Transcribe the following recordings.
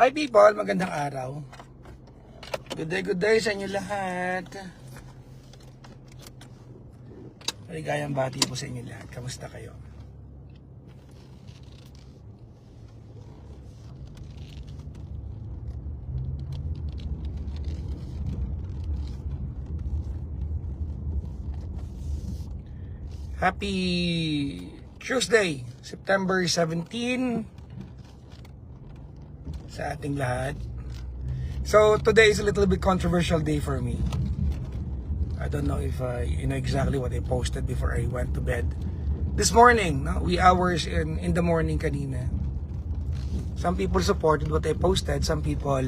Hi people, magandang araw. Good day sa inyo lahat. Maligayang bati po sa inyo lahat. Kamusta kayo? Happy Tuesday, September 17 sa ating lahat. So today is a little bit controversial day for me. I don't know if you know exactly what I posted before I went to bed this morning, no? Wee hours in the morning kanina. Some people supported what I posted, some people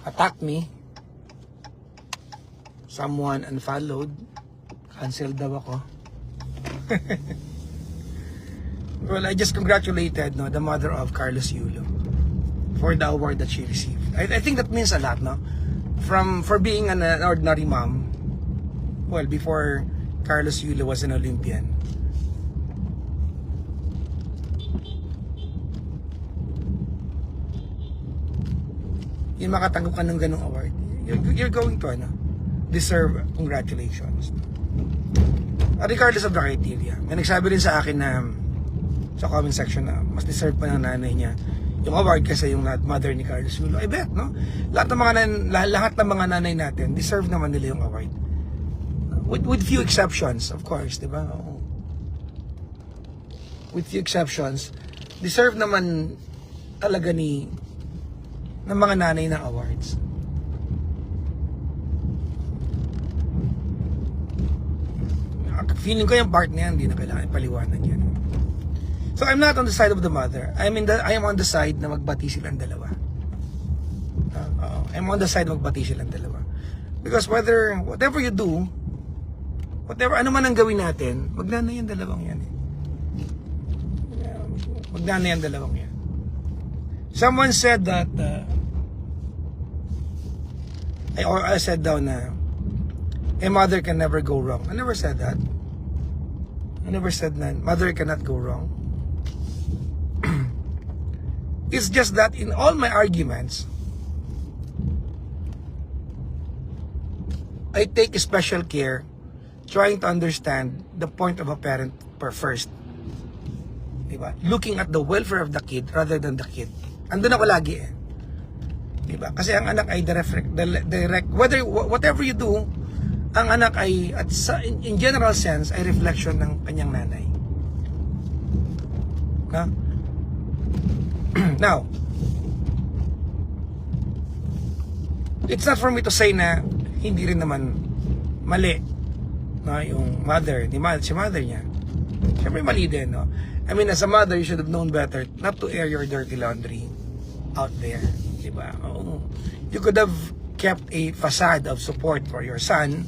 attacked me. Someone unfollowed, canceled daw ako. Well, I just congratulated the mother of Carlos Yulo for the award that she received. I think that means a lot, no? For being an ordinary mom, well, before Carlos Yulo was an Olympian. Yung makatanggap ka ng ganung award, you're going to deserve congratulations. Regardless of the criteria. May nagsabi rin sa akin na sa comment section na mas deserve pa ng nanay niya yung award kasi yung mother ni Carlos Yulo. I bet, no? Lahat ng mga nanay natin deserve naman nila yung award. With few exceptions, of course, di ba? With few exceptions, deserve naman talaga ng mga nanay ng awards. Feeling ko yung part na yan, hindi na kailangan paliwanag yan. So I'm not on the side of the mother. I am on the side na magbati silang dalawa. I'm on the side na magbati silang dalawa. Because whatever you do, ano man ang gawin natin, magnanay yung dalawang yan. Magnanay yung dalawang yan. Someone said that, I said daw na, a mother can never go wrong. I never said that. I never said that mother cannot go wrong. It's just that in all my arguments, I take special care trying to understand the point of a parent first. Diba? Looking at the welfare of the kid rather than the kid. Andun ako lagi eh. Diba? Kasi ang anak ay direct whatever you do, ang anak ay, in general sense, ay reflection ng kanyang nanay. No? Now, it's not for me to say na hindi rin naman mali, no? Yung si mother niya. Siyempre mali din, no? I mean, as a mother, you should have known better not to air your dirty laundry out there. Diba? You could have kept a facade of support for your son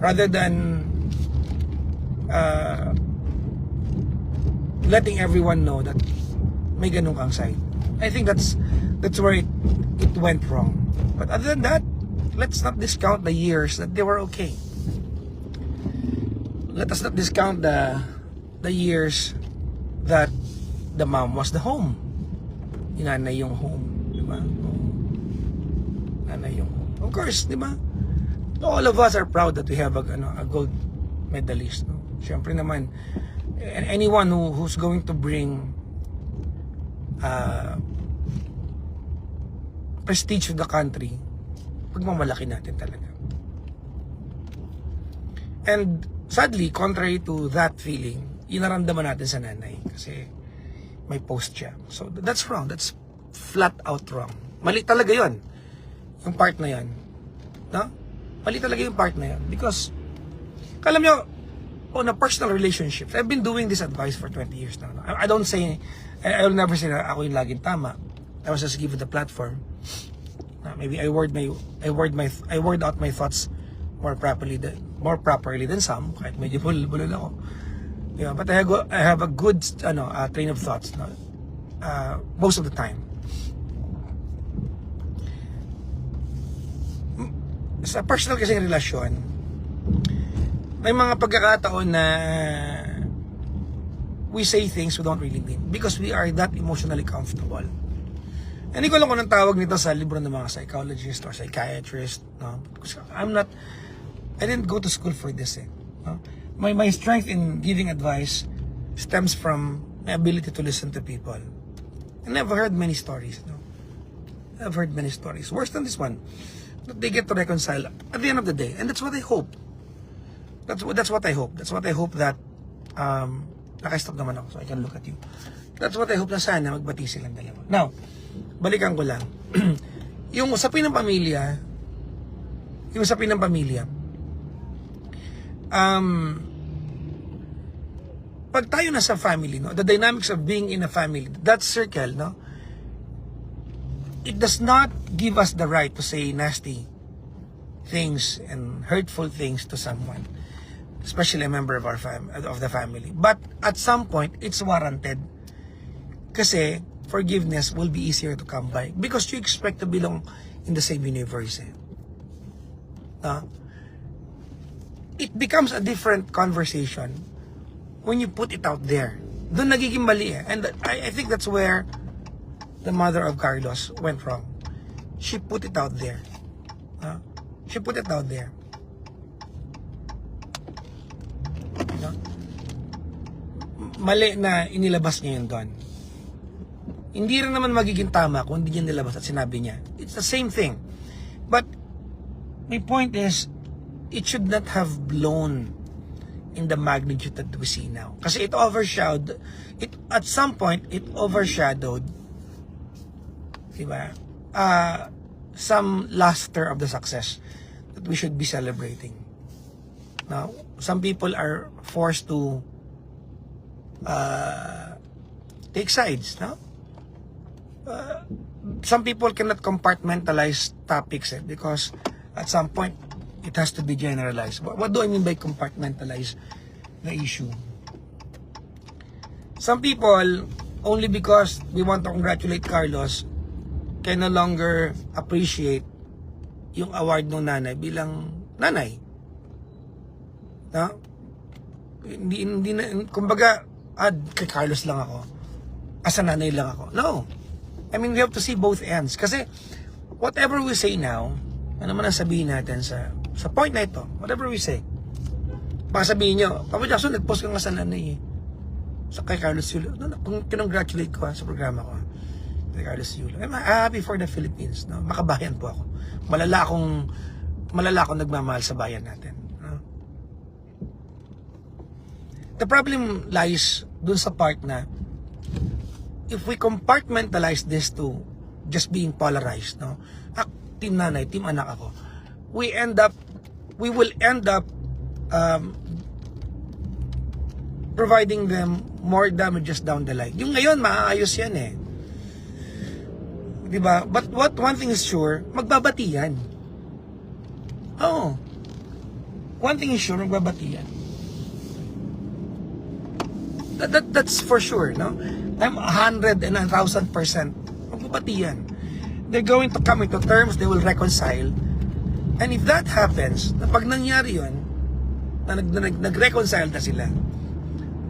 rather than letting everyone know that may ganun kang side. I think that's where it went wrong. But other than that, let's not discount the years that they were okay. Let us not discount the years that the mom was the home. Yung nanay yung home, di ba? Nanay yung home. Of course, di ba? All of us are proud that we have a gold medalist. No? Siyempre naman, anyone who's going to bring prestige to the country, pagmamalaki natin talaga. And sadly, contrary to that feeling, inaramdaman natin sa nanay kasi may post siya. So that's wrong. That's flat out wrong. Mali talaga yon, yung part na yan. No? Mali talaga yung part na yan. Because, alam nyo, on a personal relationships, I've been doing this advice for 20 years now. I don't say, I will never say na ako yung laging tama. I was just given the platform. Maybe I word out my thoughts more properly than some, kahit medyo bulol ako. Yeah, but I have a good train of thoughts most of the time. Sa personal kasing relasyon, may mga pagkakataon na we say things we don't really mean because we are that emotionally comfortable. And hindi ko alam kung anong tawag nito sa libro ng mga psychologist or psychiatrist. No? Because I didn't go to school for this. No? My strength in giving advice stems from my ability to listen to people. And I've heard many stories. No? I've heard many stories. Worse than this one. That they get to reconcile at the end of the day. And that's what I hope. That's what I hope. That's what I hope that naka-stop naman ako so I can look at you. That's what I hope na sana magbati silang dalawa. Now, balikan ko lang. Yung usapin ng pamilya, pag tayo na sa family, no, the dynamics of being in a family, that circle, no, it does not give us the right to say nasty things and hurtful things to someone, especially a member of the family. But at some point, it's warranted. Kasi forgiveness will be easier to come by because you expect to belong in the same universe. It becomes a different conversation when you put it out there. Doon nagiging mali. And I think that's where the mother of Carlos went wrong. She put it out there. She put it out there. Mali na inilabas niya yun doon. Hindi rin naman magiging tama kung hindi niya nilabas at sinabi niya. It's the same thing. But my point is, it should not have blown in the magnitude that we see now. Kasi at some point, it overshadowed, diba, some luster of the success that we should be celebrating. Now, some people are forced to take sides, no? Some people cannot compartmentalize topics because at some point it has to be generalized. What do I mean by compartmentalize the issue? Some people, only because we want to congratulate Carlos, can no longer appreciate yung award ng nanay bilang nanay. No? Hindi na, kumbaga, kay Carlos lang ako. As a nanay lang ako. No. I mean, we have to see both ends. Kasi, whatever we say now, ano man ang sabihin natin sa point na ito, whatever we say, baka sabihin nyo, Papa Jackson, nag-post ka nga sa nanay sa kay Carlos Yulo. Kung kinongratulate ko sa programa ko, kay Carlos Yulo. I'm happy for the Philippines. No? Makabayan po ako. Malala akong nagmamahal sa bayan natin. No? The problem lies dun sa part na if we compartmentalize this to just being polarized, no? Team nanay, team anak ako, we will end up providing them more damages down the line. Yung ngayon, maaayos yan eh. Diba? But one thing is sure, magbabati yan. Oo. One thing is sure, magbabati yan. That's for sure, no? I'm 100 and 1,000% magbabati yan. They're going to come into terms, they will reconcile. And if that happens, na pag nangyari yun, na nag-reconcile na sila,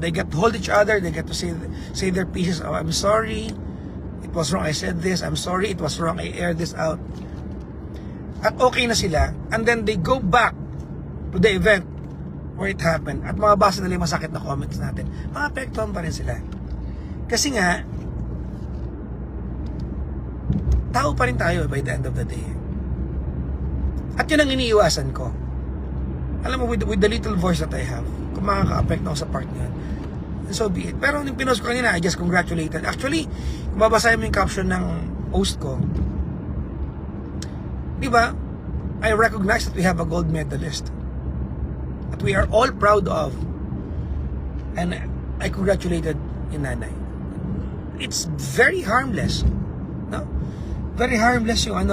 they get to hold each other, they get to say their pieces. Oh, I'm sorry, it was wrong, I said this. I'm sorry, it was wrong, I aired this out. At okay na sila, and then they go back to the event where it happened, at mababasa nila yung masakit na comments natin, maapektuhan pa rin sila. Kasi nga, tao pa rin tayo by the end of the day. At yun ang iniiwasan ko. Alam mo, with the little voice that I have, kung makaka-apekto ako sa part niyan, so be it. Pero nung pinost ko kanina, I just congratulated. Actually, kung babasahin mo yung caption ng post ko, di ba, I recognize that we have a gold medalist that we are all proud of, and I congratulated yung nanay. It's very harmless, no? Very harmless yung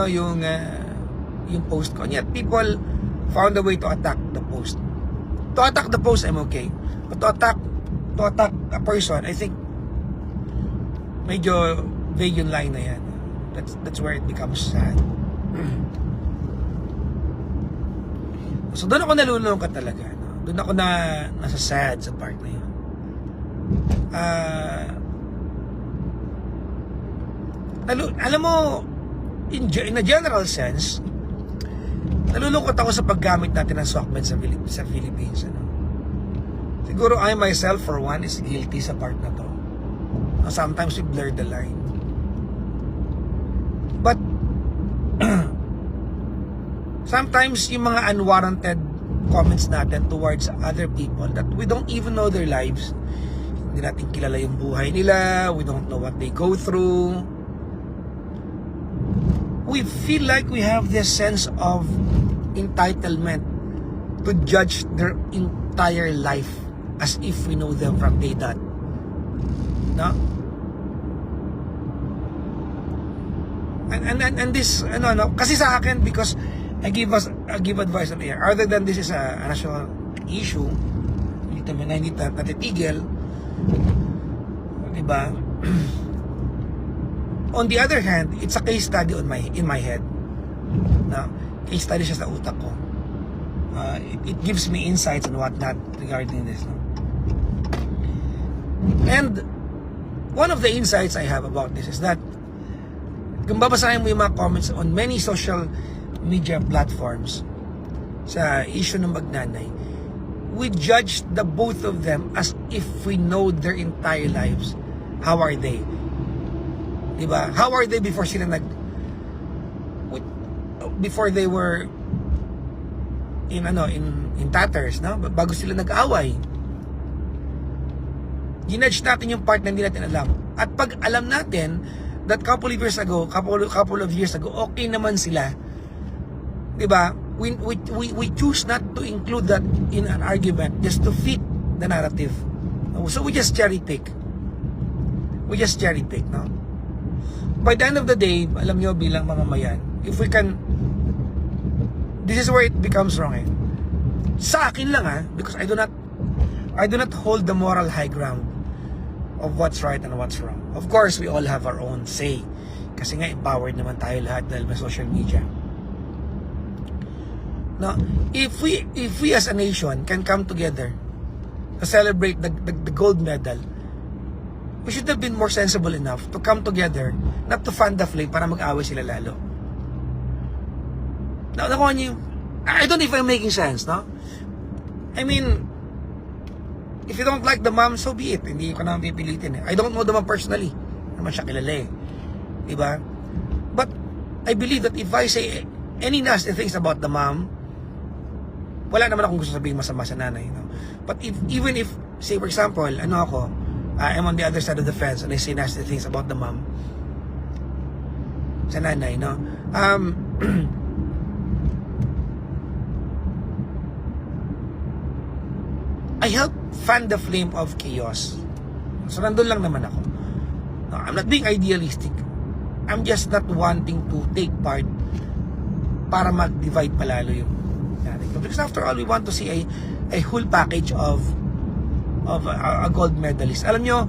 yung post ko. And yet people found a way to attack the post. To attack the post, I'm okay. But to attack a person, I think medyo vague yung line na yan. That's where it becomes sad. So doon ako nalulungkot talaga. No? Doon ako nasa sad sa part na yun. Alam mo, in a general sense, nalulungkot ako sa paggamit natin ng SOCMED sa Philippines. Ano? Siguro I myself, for one, is guilty sa part na to. Sometimes we blur the line. But, sometimes yung mga unwarranted comments natin towards other people that we don't even know their lives, hindi natin kilala yung buhay nila, we don't know what they go through, we feel like we have this sense of entitlement to judge their entire life as if we know them from day dot. No? And this, kasi sa akin, because I give advice on air, other than this is a national issue, hindi natitigil, diba? On the other hand, it's a case study in my head. No? Case study siya sa utak ko. It gives me insights and whatnot regarding this. No? And one of the insights I have about this is that kung babasahin mo yung mga comments on many social media platforms sa issue ng magnanay, we judge the both of them as if we know their entire lives. How are they? Diba? How are they before sila before they were in tatters, no? Bago sila nag-away. Ginudge natin yung part na hindi natin alam. At pag alam natin that couple of years ago, okay naman sila. Diba? We choose not to include that in an argument just to fit the narrative. So we just cherry pick. No? By the end of the day, alam nyo bilang mamamayan, if we can, this is where it becomes wrong. Sa akin lang because I do not hold the moral high ground of what's right and what's wrong. Of course, we all have our own say. Kasi nga, empowered naman tayo lahat dahil may social media. Now, if we as a nation can come together to celebrate the gold medal, we should have been more sensible enough to come together, not to fan the flame para mag-away sila lalo. Nakuha niyo, I don't know if I'm making sense, no? I mean, if you don't like the mom, so be it. Hindi ko naman pipilitin. I don't know the mom personally. Naman siya kilala Diba? But, I believe that if I say any nasty things about the mom, wala naman akong gusto sabihin masama sa nanay. No? But even if, say for example, I'm on the other side of the fence and I say nasty things about the mom sa nanay, no? I help fan the flame of chaos. So nandun lang naman ako. No, I'm not being idealistic. I'm just not wanting to take part para mag-divide palalo yung nanay. Because after all, we want to see a whole package of a gold medalist. Alam nyo,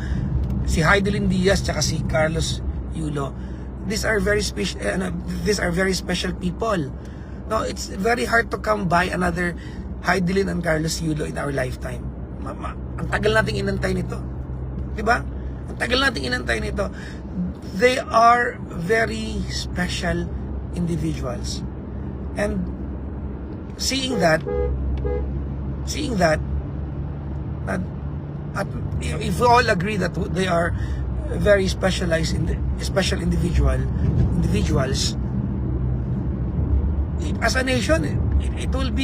si Heidelin Diaz tsaka si Carlos Yulo, these are very special people. No, it's very hard to come by another Heidelin and Carlos Yulo in our lifetime. Ang tagal nating inantay nito. Diba? Ang tagal nating inantay nito. They are very special individuals. And seeing that if we all agree that they are very special individuals, as a nation, it would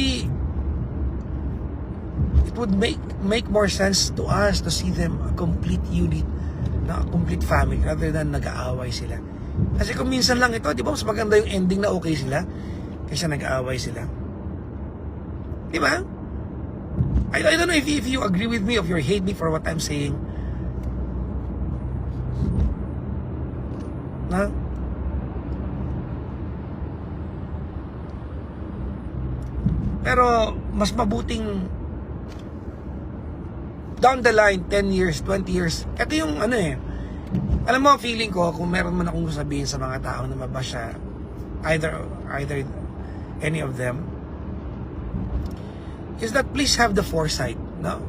make more sense to us to see them a complete unit, a complete family, rather than nag-aaway sila. Kasi kung minsan lang ito, di ba, mas maganda yung ending na okay sila kaysa nag-aaway sila. Di ba? I don't know if you agree with me or if you hate me for what I'm saying. Na? Pero mas mabuting down the line, 10 years, 20 years. Ito yung alam mo, feeling ko, kung meron man akong sabihin sa mga tao na mabasya, either any of them, is that please have the foresight, no?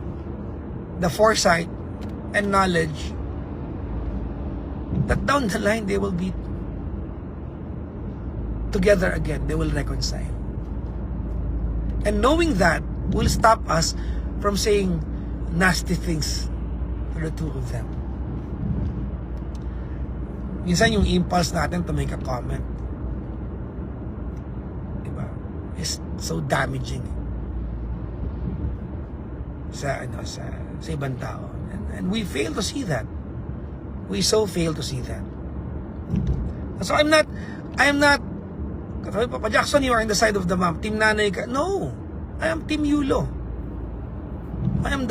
The foresight and knowledge that down the line they will be together again, they will reconcile. And knowing that will stop us from saying nasty things to the two of them. Minsan yung impulse natin to make a comment, diba, is so damaging sa ibang tao. And we fail to see that. We so fail to see that. So I am not Papa Jackson, you are on the side of the mom. Team nanay ka. No. I am Team Yulo. I am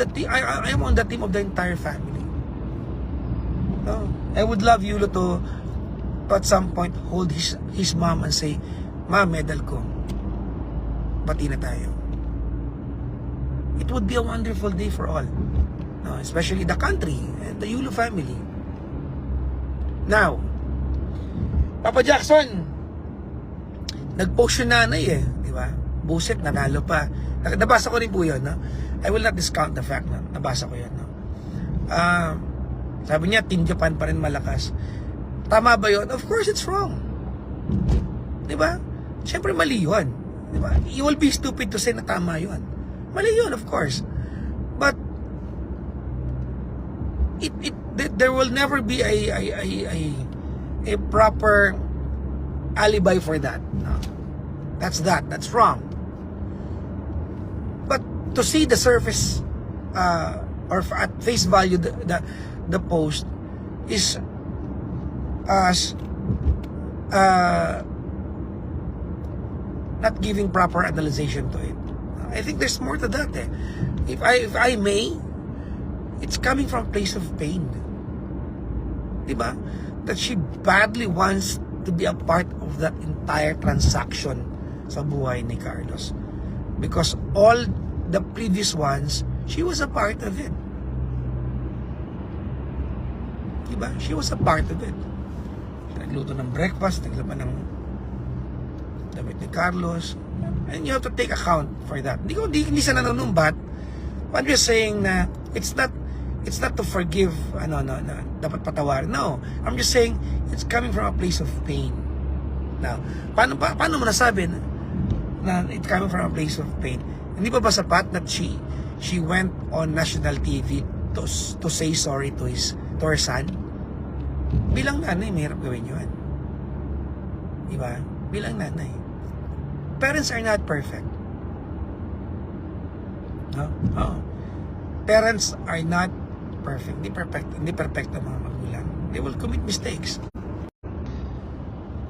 on the team of the entire family. No. I would love Yulo to at some point hold his mom and say, "Ma, medal ko. Pati na tayo." It would be a wonderful day for all. No, especially the country and the Yulo family. Now, Papa Jackson, nag-post yung nanay di ba? Buset, nanalo pa. Nabasa ko rin po yun, no? I will not discount the fact na nabasa ko yun, no? Sabi niya, Team Japan pa rin malakas. Tama ba yun? Of course, it's wrong. Di ba? Siyempre, mali yun. Di ba? You will be stupid to say na tama yun. Mali yun, of course. But, there will never be a proper alibi for that. No. That's wrong. But to see the surface or at face value the post is as not giving proper analyzation to it. I think there's more to that. If I may, it's coming from a place of pain. Diba? That she badly wants to be a part of that entire transaction sa buhay ni Carlos. Because all the previous ones, she was a part of it. Diba? She was a part of it. Nagluto ng breakfast, naglaban ng damit ni Carlos. And you have to take account for that. Hindi sa nanunumbat. I'm just saying na it's not to forgive, dapat patawarin. No. I'm just saying it's coming from a place of pain. Now, paano mo nasabi na it's coming from a place of pain? Hindi ba sapat that she went on national TV to say sorry to her son? Bilang nanay, mahirap gawin yun. Diba? Bilang nanay. Parents are not perfect. No? Oh. Parents are not perfect. Hindi perfect ang mga magulang. They will commit mistakes.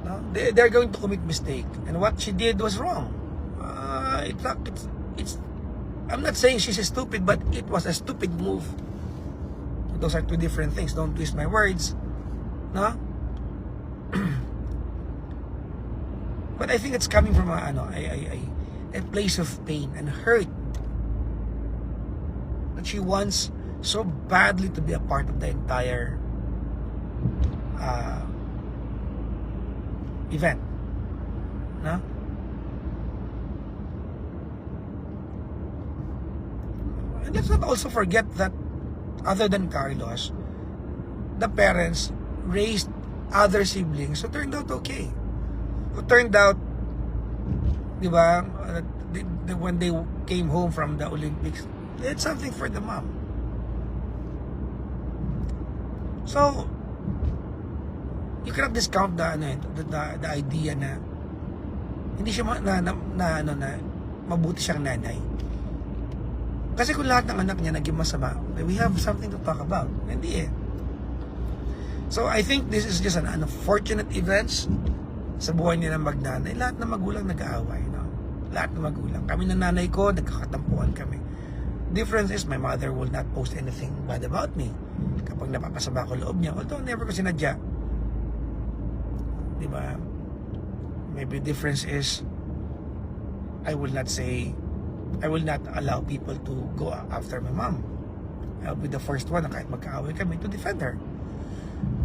No? They're going to commit mistake. And what she did was wrong. I'm not saying she's stupid, but it was a stupid move. Those are two different things. Don't twist my words. No? But I think it's coming from a place of pain and hurt that she wants so badly to be a part of the entire event. No? And let's not also forget that other than Carlos, the parents raised other siblings who turned out okay. Who turned out, di ba, when they came home from the Olympics, they had something for the mom. So, you cannot discount the idea na hindi siya mabuti siyang nanay. Kasi kung lahat ng anak niya naging masama, we have something to talk about. Hindi So, I think this is just an unfortunate events sa buhay nila magnanay. Lahat ng magulang nag-aaway, no? Lahat ng magulang. Kami ng nanay ko, nagkakatampuan kami. Difference is, my mother will not post anything bad about me. Kapag napapasama ko loob niya, although never ko sinadya. Diba? Maybe difference is, I will not allow people to go after my mom. I'll be the first one na kahit magkaaway kami to defend her.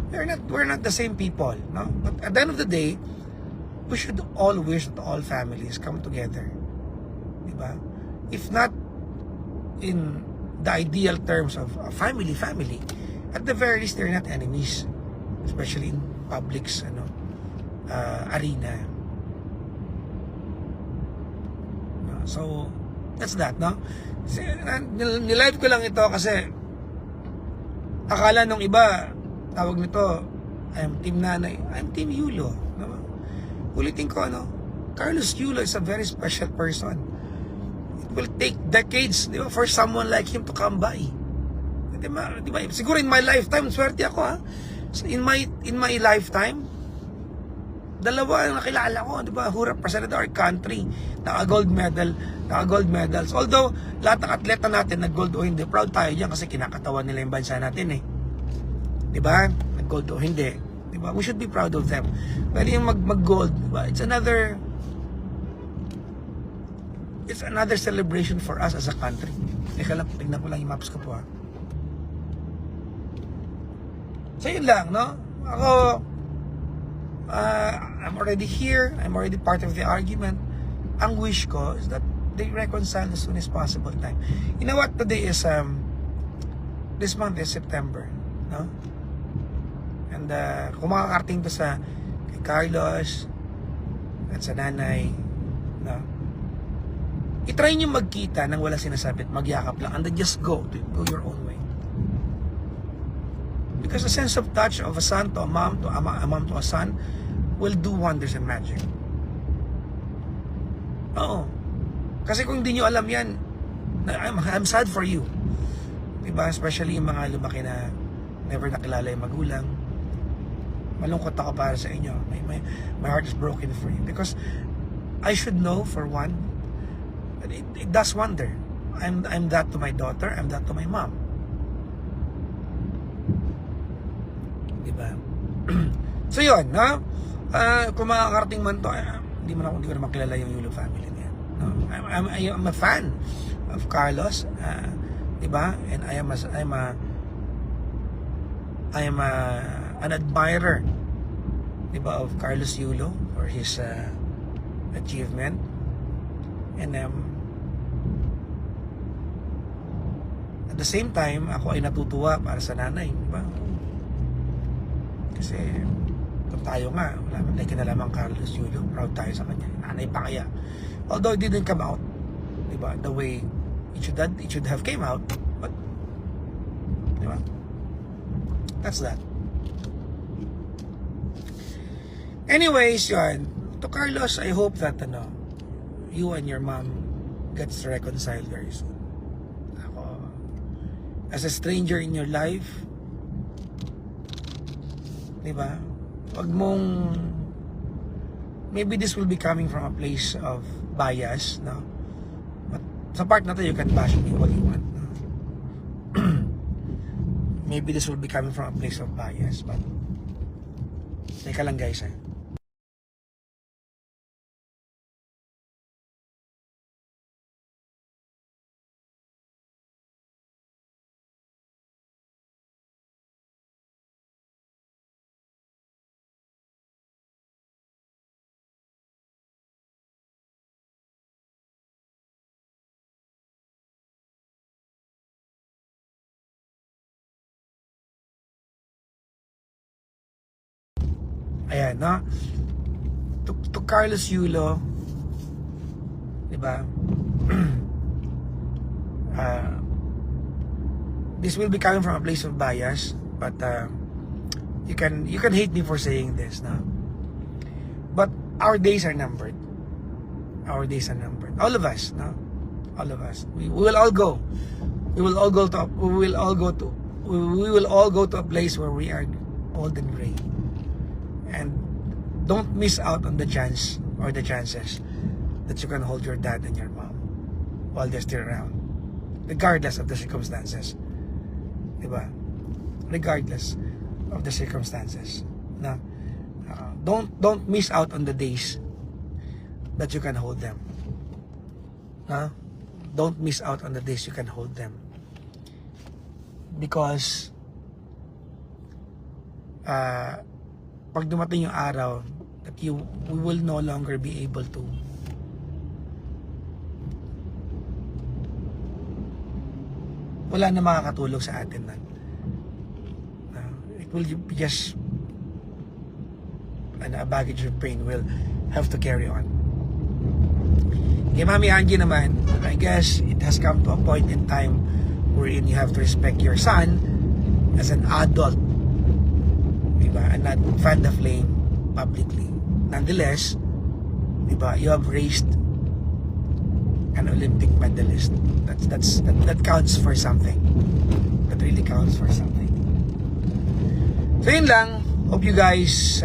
We're not the same people, no? But at the end of the day, we should all wish that all families come together. Diba? If not in the ideal terms of a family, at the very least, they're not enemies. Especially in public's arena. So, that's that, no? Nilive ko lang ito kasi akala nung iba, tawag nito, I'm Team Nanay, I'm Team Yulo. Ulitin ko, Carlos Yulo is a very special person. It will take decades, di ba, for someone like him to come by. Di ba? Siguro in my lifetime, swerte ako, ha? So in my lifetime, dalawa ang nakilala ko, di ba, who represented our country, naka-gold medals. Although, lahat ng atleta natin nag-gold o hindi, proud tayo diyan kasi kinakatawan nila yung bansa natin, di ba? Nag-gold o hindi, di ba? We should be proud of them. Pero yung mag-gold, di ba? It's another celebration for us as a country. Teka lang, tignan ko lang yung maps ko po, ha. So yun lang, no? Ako, I'm already here. I'm already part of the argument. Ang wish ko is that they reconcile as soon as possible time. You know what? Today is, this month is September, no? And kung makakarating to sa kay Carlos at sa nanay, no? I-try nyo magkita nang wala sinasabi at magyakap lang and then just go your own way. Because the sense of touch of a son to a mom, to a mom to a son, will do wonders and magic. Oo. Kasi kung hindi nyo alam yan, I'm sad for you. Diba? Especially yung mga lumaki na never nakilala yung magulang. Malungkot ako para sa inyo. My heart is broken for you. Because I should know, for one, that it does wonder. I'm that to my daughter, I'm that to my mom. Diba? So yun, no? Kung makakarating man to, hindi ko naman kilala yung Yulo family niya. No? I'm a fan of Carlos, diba? And I am an admirer, diba, of Carlos Yulo for his achievement. And at the same time, ako ay natutuwa para sa nanay, diba? Kasi kung tayo nga, wala man tayo kinalaman Carlos Yulo, proud tayo sa kanya, nanay pa kaya. Although it didn't come out, diba, the way it should have came out, but diba, that's that. Anyways, yun, to Carlos, I hope that you and your mom gets reconciled very soon. Ako, as a stranger in your life, diba, wag mong, maybe this will be coming from a place of bias, no? But sa part na to, you can bash me all you want, no? Maybe this will be coming from a place of bias, but teka lang guys, Ayan, no? To Carlos Yulo, diba? This will be coming from a place of bias, but you can hate me for saying this, no? But our days are numbered. Our days are numbered. All of us, no? All of us. We will all go. We will all go to a place where we are old and gray. And don't miss out on the chance or the chances that you can hold your dad and your mom while they're still around, regardless of the circumstances, diba? Regardless of the circumstances, no? Don't miss out on the days that you can hold them, no? Don't miss out on the days you can hold them, because pag dumating yung araw that we will no longer be able to wala na makakatulog sa atin nun. It will be just a baggage of pain will have to carry on. Kay Mami Angie naman, I guess it has come to a point in time wherein you have to respect your son as an adult, diba? And not fan the flame publicly. Nonetheless, diba, you have raised an Olympic medalist. That counts for something. That really counts for something. So yun lang. Hope you guys,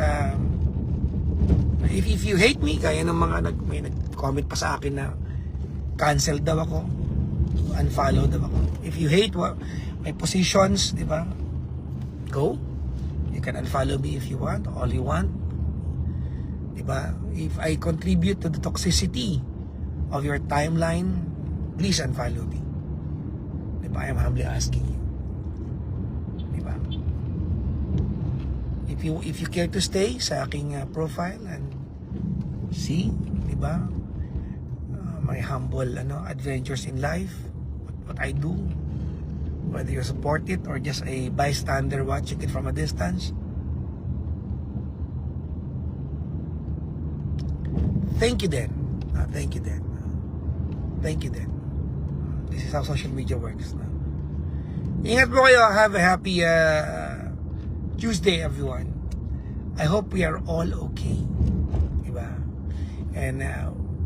if you hate me, kaya ng mga may nag-comment pa sa akin na cancel daw ako, unfollow daw ako. If you hate my positions, di ba? Go. You can unfollow me if you want, all you want. Di ba? If I contribute to the toxicity of your timeline, please unfollow me. Di ba? I am humbly asking you. Di ba? If you care to stay sa aking profile and see, di ba? My humble adventures in life, what I do, whether you support it or just a bystander watching it from a distance. Thank you then. Thank you then. Thank you then. This is how social media works. Ingat po kayo. Have a happy Tuesday, everyone. I hope we are all okay. Diba? And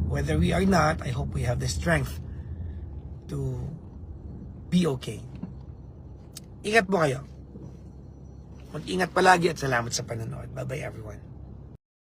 whether we are not, I hope we have the strength to be okay. Ingat po kayo. Mag-ingat palagi at salamat sa panonood. Bye-bye, everyone.